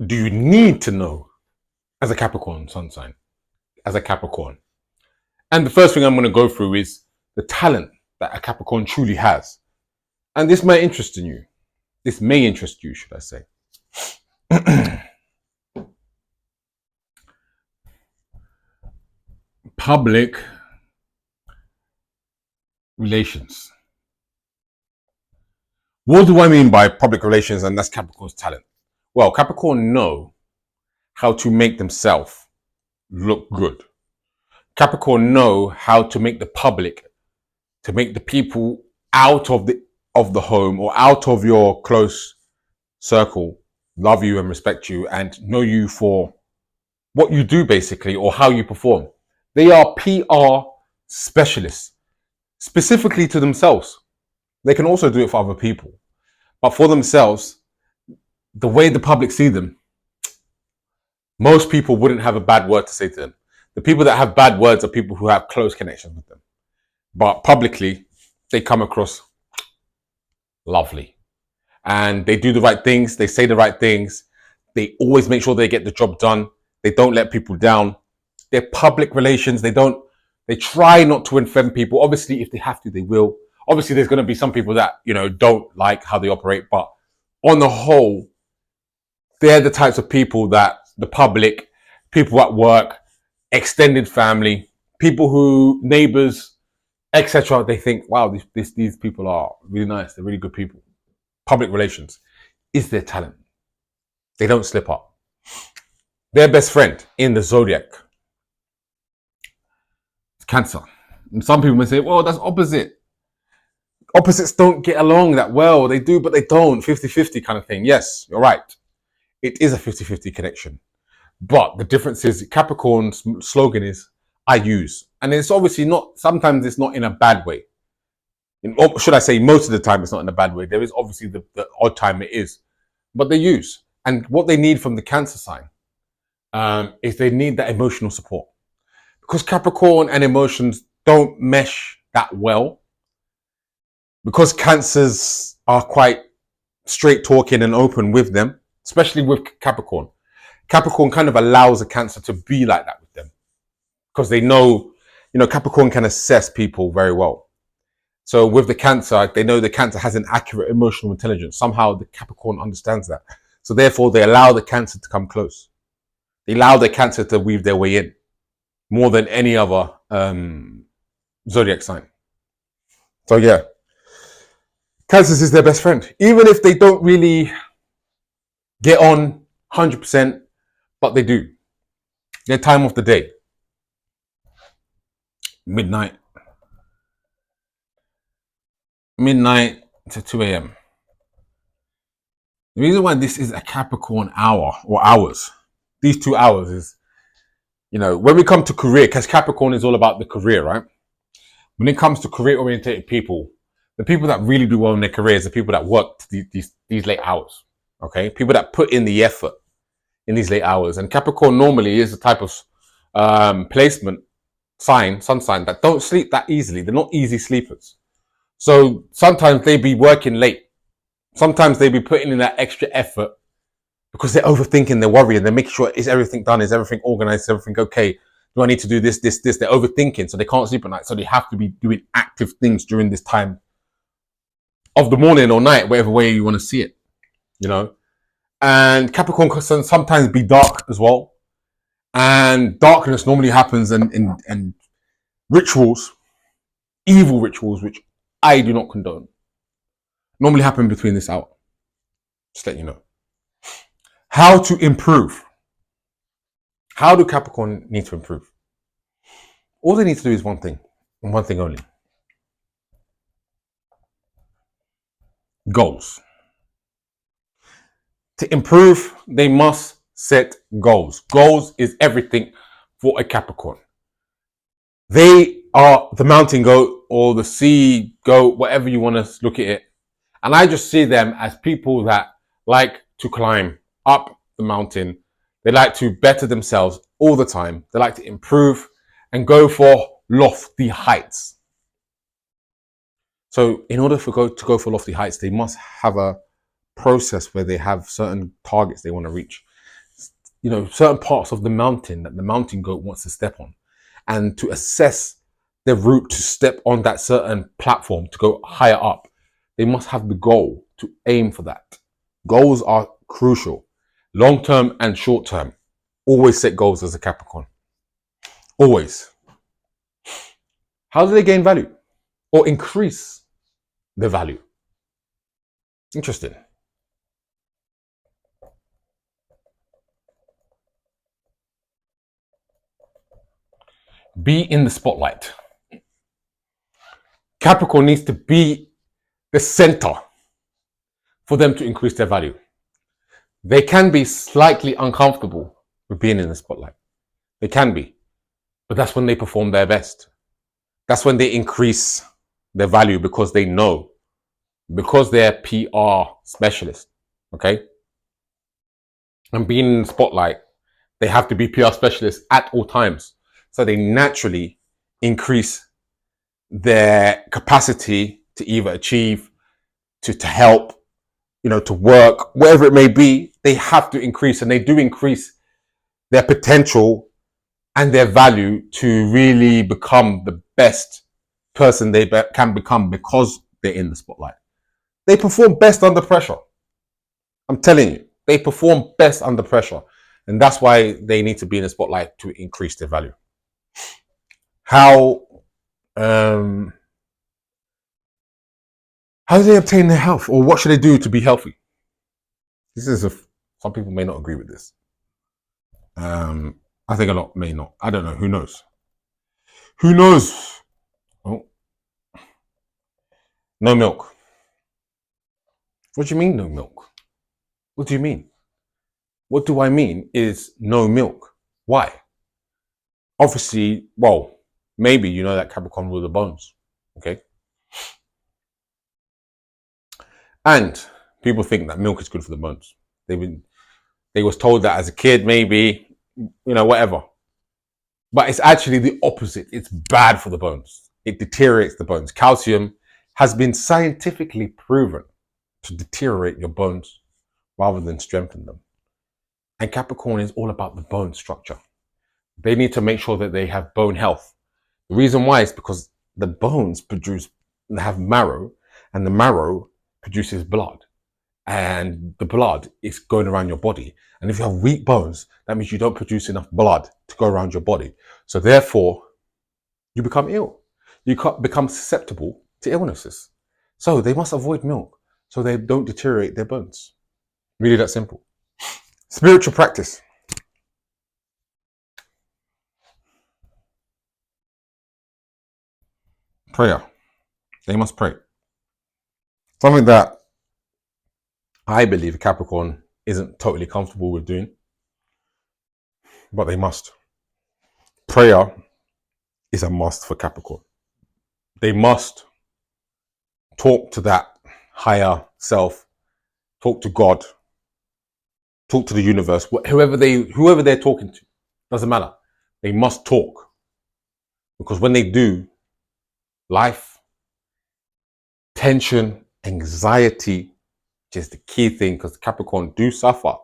do you need to know as a Capricorn sun sign, as a Capricorn? And the first thing I'm going to go through is the talent that a Capricorn truly has. And this may interest you. This may interest you, should I say. Public relations. What do I mean by public relations? And that's Capricorn's talent. Well, Capricorn know how to make themselves look good. Capricorn know how to make the public, to make the people out of the home or out of your close circle love you and respect you and know you for what you do basically, or how you perform. They are PR specialists, specifically to themselves. They can also do it for other people, but for themselves, the way the public see them, most people wouldn't have a bad word to say to them. The people that have bad words are people who have close connections with them. But publicly, they come across lovely. And they do the right things. They say the right things. They always make sure they get the job done. They don't let people down. Their public relations, they try not to offend people. Obviously, if they have to, they will. Obviously, there's going to be some people that, don't like how they operate. But on the whole, they're the types of people that the public, people at work, extended family, people who, neighbors, etc., they think, wow, these people are really nice. They're really good people. Public relations is their talent. They don't slip up. Their best friend in the zodiac is Cancer. And some people may say, well, that's opposite. Opposites don't get along that well. They do, but they don't. 50-50 kind of thing. Yes, you're right. It is a 50-50 connection. But the difference is Capricorn's slogan is, I use. And it's obviously not, sometimes it's not in a bad way. Or should I say, most of the time it's not in a bad way. There is obviously the odd time it is. But they use. And what they need from the Cancer sign is they need that emotional support. Because Capricorn and emotions don't mesh that well. Because Cancers are quite straight talking and open with them, especially with Capricorn. Capricorn kind of allows a Cancer to be like that with them. Because they know, Capricorn can assess people very well. So with the Cancer, they know the Cancer has an accurate emotional intelligence. Somehow the Capricorn understands that. So therefore, they allow the Cancer to come close. They allow the Cancer to weave their way in more than any other zodiac sign. So yeah, Cancers is their best friend. Even if they don't really get on 100%, but they do. Their time of the day. Midnight to 2 a.m. The reason why this is a Capricorn hour or hours, these 2 hours is, when we come to career, because Capricorn is all about the career, right? When it comes to career-oriented people, the people that really do well in their careers are people that work these late hours, okay? People that put in the effort in these late hours. And Capricorn normally is a type of placement sun sign that don't sleep that easily. They're not easy sleepers. So sometimes they be working late. Sometimes they be putting in that extra effort because they're overthinking, they're worrying, they're making sure, is everything done? Is everything organized? Is everything okay? Do I need to do this? They're overthinking, so they can't sleep at night. So they have to be doing active things during this time of the morning or night, whatever way you want to see it, And Capricorn can sometimes be dark as well. And darkness normally happens and rituals, evil rituals, which I do not condone, normally happen between this hour. Just let you know. How to improve. How do Capricorn need to improve? All they need to do is one thing, and one thing only. Goals. To improve, they must set goals. Goals is everything for a Capricorn. They are the mountain goat or the sea goat, whatever you want to look at it. And I just see them as people that like to climb up the mountain. They like to better themselves all the time. They like to improve and go for lofty heights. So in order to go for lofty heights, they must have a process where they have certain targets they want to reach. certain parts of the mountain that the mountain goat wants to step on, and to assess their route to step on that certain platform to go higher up, they must have the goal to aim for that. Goals are crucial, long term and short term. Always set goals as a Capricorn. Always. How do they gain value or increase the value? Interesting. Be in the spotlight. Capricorn needs to be the center for them to increase their value. They can be slightly uncomfortable with being in the spotlight. They can be, but that's when they perform their best. That's when they increase their value because they know, because they're PR specialists, okay? And being in the spotlight, they have to be PR specialists at all times. So they naturally increase their capacity to either achieve, to help, to work, whatever it may be. They have to increase, and they do increase their potential and their value to really become the best person they can become because they're in the spotlight. They perform best under pressure. I'm telling you, they perform best under pressure. And that's why they need to be in the spotlight to increase their value. How do they obtain their health, or what should they do to be healthy? Some people may not agree with this. I think a lot may not. I don't know. Who knows? Who knows? Oh. No milk. What do you mean no milk? What do you mean? What do I mean is no milk. Why? Obviously, well, maybe you know that Capricorn rule the bones. Okay? And people think that milk is good for the bones. They was told that as a kid, maybe, whatever. But it's actually the opposite. It's bad for the bones. It deteriorates the bones. Calcium has been scientifically proven to deteriorate your bones rather than strengthen them. And Capricorn is all about the bone structure. They need to make sure that they have bone health. The reason why is because the bones have marrow, and the marrow produces blood. And the blood is going around your body. And if you have weak bones, that means you don't produce enough blood to go around your body. So therefore, you become ill. You become susceptible to illnesses. So they must avoid milk so they don't deteriorate their bones. Really that simple. Spiritual practice. Prayer. They must pray. Something that I believe Capricorn isn't totally comfortable with doing, but they must. Prayer is a must for Capricorn. They must talk to that higher self, talk to God, talk to the universe, whoever they're talking to, doesn't matter. They must talk, because when they do, life, tension, anxiety, which is the key thing, because Capricorn do suffer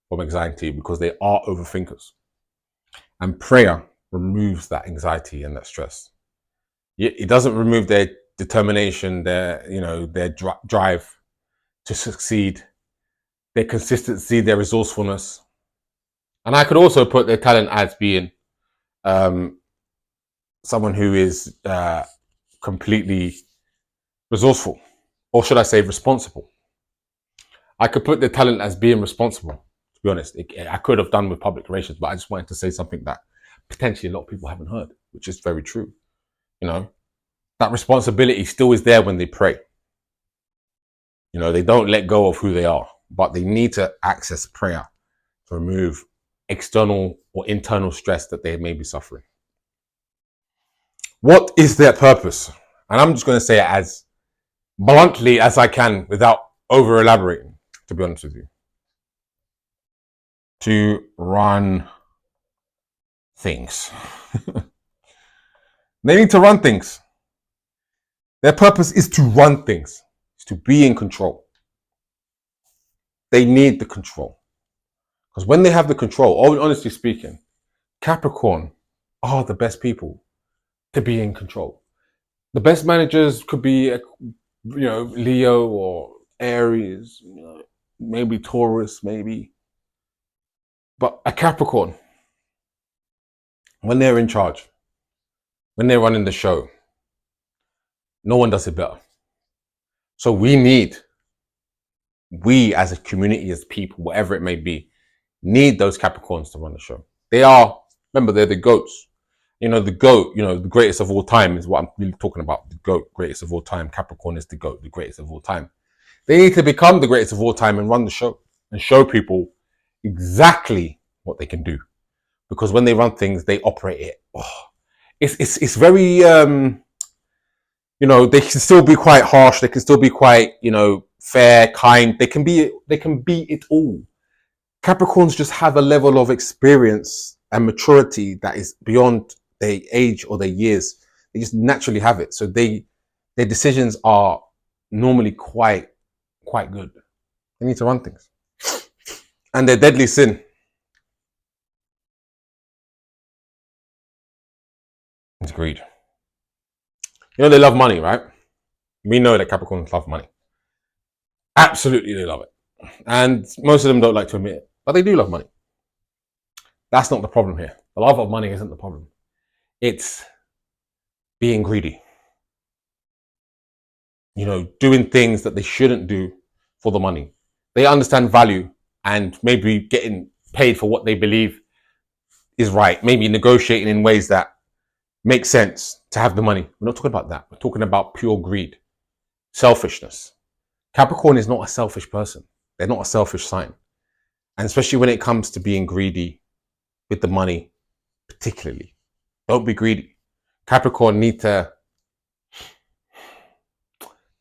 from anxiety because they are overthinkers. And prayer removes that anxiety and that stress. It doesn't remove their determination, their drive to succeed, their consistency, their resourcefulness. And I could also put their talent as being someone who is completely resourceful, or should I say responsible. I could put their talent as being responsible, to be honest. I could have done with public relations, but I just wanted to say something that potentially a lot of people haven't heard, which is very true. That responsibility still is there when they pray. They don't let go of who they are, but they need to access prayer to remove external or internal stress that they may be suffering. What is their purpose? And I'm just going to say it as bluntly as I can without over elaborating, to be honest with you. To run things. They need to run things. Their purpose is to run things. It's to be in control. They need the control. Because when they have the control, honestly speaking, Capricorn are the best people to be in control. The best managers could be, Leo or Aries, maybe Taurus, maybe. But a Capricorn, when they're in charge, when they're running the show, no one does it better. So we as a community, as people, whatever it may be, need those Capricorns to run the show. Remember, they're the goats. The goat, the greatest of all time is what I'm really talking about. The goat, greatest of all time. Capricorn is the goat, the greatest of all time. They need to become the greatest of all time and run the show and show people exactly what they can do. Because when they run things, they operate it. It's very, they can still be quite harsh. They can still be quite, fair, kind. They can be it all. Capricorns just have a level of experience and maturity that is beyond their age or their years. They just naturally have it. So their decisions are normally quite good. They need to run things. And their deadly sin is greed. They love money, right? We know that Capricorns love money. Absolutely, they love it. And most of them don't like to admit it, but they do love money. That's not the problem here. The love of money isn't the problem. It's being greedy. Doing things that they shouldn't do for the money. They understand value and maybe getting paid for what they believe is right. Maybe negotiating in ways that make sense to have the money. We're not talking about that. We're talking about pure greed, selfishness. Capricorn is not a selfish person. They're not a selfish sign. And especially when it comes to being greedy with the money, particularly. Don't be greedy. Capricorn need to,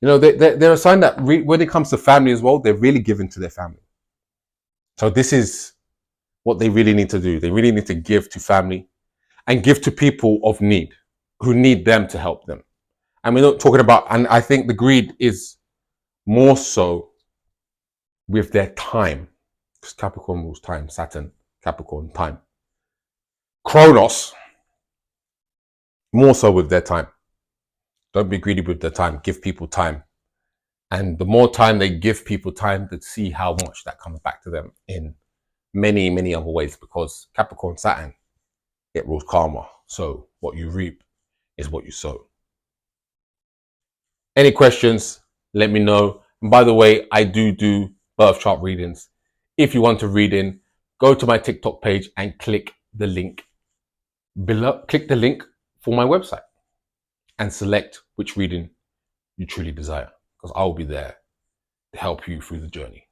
they're a sign that when it comes to family as well, they're really given to their family. So this is what they really need to do. They really need to give to family and give to people of need who need them to help them. And we're not talking about, and I think the greed is more so with their time, because Capricorn rules time, Saturn, Capricorn, time. Kronos, more so with their time. Don't be greedy with their time. Give people time. And the more time they give people time, to see how much that comes back to them in many, many other ways, because Capricorn, Saturn, it rules karma. So what you reap is what you sow. Any questions, let me know. And by the way, I do birth chart readings. If you want to read in, go to my TikTok page and click the link below. Click the link for my website and select which reading you truly desire, because I will be there to help you through the journey.